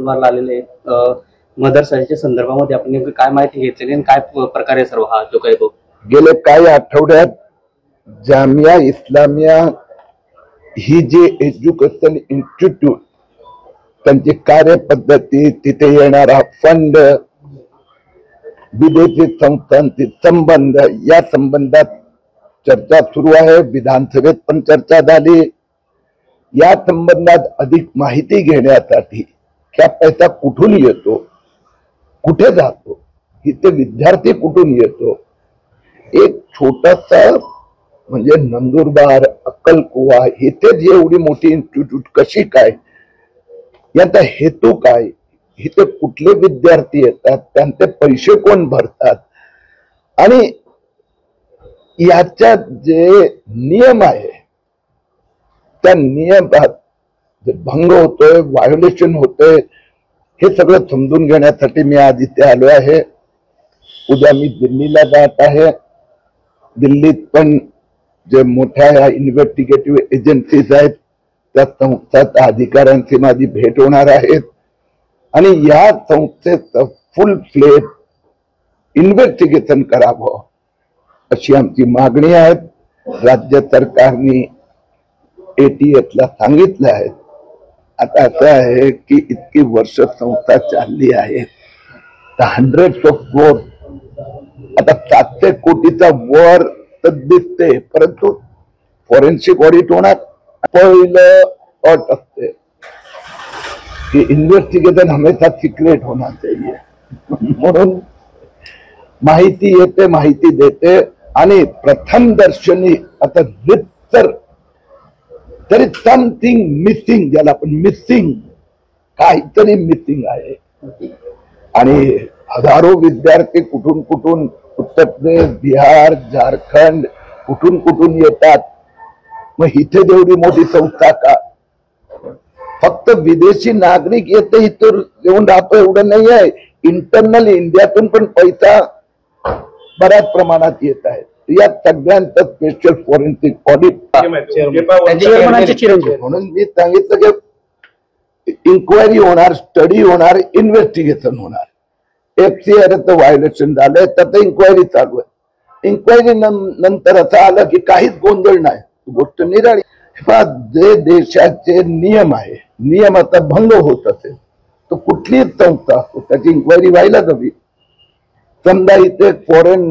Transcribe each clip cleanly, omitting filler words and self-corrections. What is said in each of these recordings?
नंदुरबारला आलेले मदरसाच्या संदर्भामध्ये आपण नेमकी काय माहिती घेतलेली आणि काय प्रकारे सर्व हा जो काही तो गेले काही आठवड्यात जामिया इस्लामिया ही जी एज्युकेशन इन्स्टिट्यूट त्यांची कार्यपद्धती तिथे येणारा फंड विदेशी संस्थांचे संबंध या संबंधात चर्चा सुरू आहे। विधानसभेत पण चर्चा झाली। या संबंधात अधिक माहिती घेण्यासाठी क्या पैसा कुठून येतो, कुठे जातो, इथे विद्यार्थी कुठून येतो, एक छोटासा म्हणजे नंदुरबार अक्कलकुवा इथे जी एवढी मोठी इन्स्टिट्यूट कशी काय, याचा हेतू काय, इथे कुठले विद्यार्थी येतात, त्यांचे पैसे कोण भरतात आणि याच्यात जे नियम आहे त्या नियमात जे भंग होतोय, व्हायोलेशन होतोय, हे सगळं समजून घेण्यासाठी मी आज इथे आलो आहे। उद्या मी दिल्लीला जात आहे। दिल्लीत पण जे मोठ्या इन्व्हेस्टिगेटिव्ह एजन्सीज आहेत त्या संस्थांच्या अधिकाऱ्यांची माझी भेट होणार आहे आणि या संस्थेचं फुल फ्लेज इन्व्हेस्टिगेशन करावं अशी आमची मागणी आहे। राज्य सरकारने ATF ला सांगितलं आहे। आता असं आहे की इतकी वर्ष संस्था चालली आहे तर हंड्रेड्स ऑफ क्रोर, आता 700 कोटीचा वर तर दिसते, परंतु फॉरेन्सिक ऑडिट होणार पहिलं अट असते की इन्व्हेस्टिगेशन हमेशा सिक्रेट होना चाहिए। म्हणून माहिती येते, माहिती देते आणि प्रथम दर्शनी आता रितसर तरी समथिंग मिसिंग, ज्याला आपण मिसिंग, काहीतरी मिसिंग आहे आणि हजारो विद्यार्थी कुठून कुठून उत्तर प्रदेश, बिहार, झारखंड कुठून कुठून येतात। मग इथे जेवढी मोठी संस्था का फक्त विदेशी नागरिक येते इथं येऊन राहतो एवढं नाही आहे, इंटरनल इंडियातून पण पैसा बऱ्याच प्रमाणात येत आहे। या सगळ्यांचं स्पेशल फॉरेन्सिक ऑडिट म्हणून मी सांगितलं की इन्क्वायरी होणार, स्टडी होणार, इन्व्हेस्टिगेशन होणार। FCR व्हायोलेशन झालंय तर इन्क्वायरी चालू आहे। इन्क्वायरी नंतर असं आलं की काहीच गोंधळ नाही, गोष्ट निराळी। जे देशाचे नियम आहे, नियमाचा भंग होत असेल तर कुठलीच संस्था असतो त्याची इन्क्वायरी व्हायला हवी। समजा इथे फॉरेन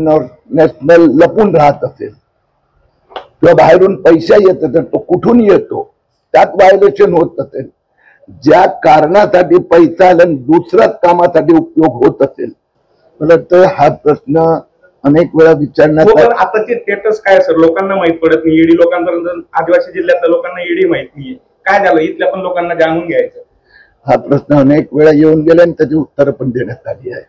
नॅशनल लपून राहत असेल किंवा बाहेरून पैसा येत असेल तो कुठून येतो, त्यात व्हायोलेशन होत असेल, ज्या कारणासाठी पैसा आला दुसऱ्याच कामासाठी उपयोग होत असेल, मला वाटतं हा प्रश्न अनेक वेळा विचारण्यात। आताचे स्टेटस काय सर, लोकांना माहित पडत नाही, ईडी लोकांपर्यंत, आदिवासी जिल्ह्यातल्या लोकांना ईडी माहित नाहीये, काय झालं इथल्या पण लोकांना जाणून घ्यायचं। हा प्रश्न अनेक वेळा येऊन गेला आणि त्याची उत्तरं पण देण्यात आली आहे।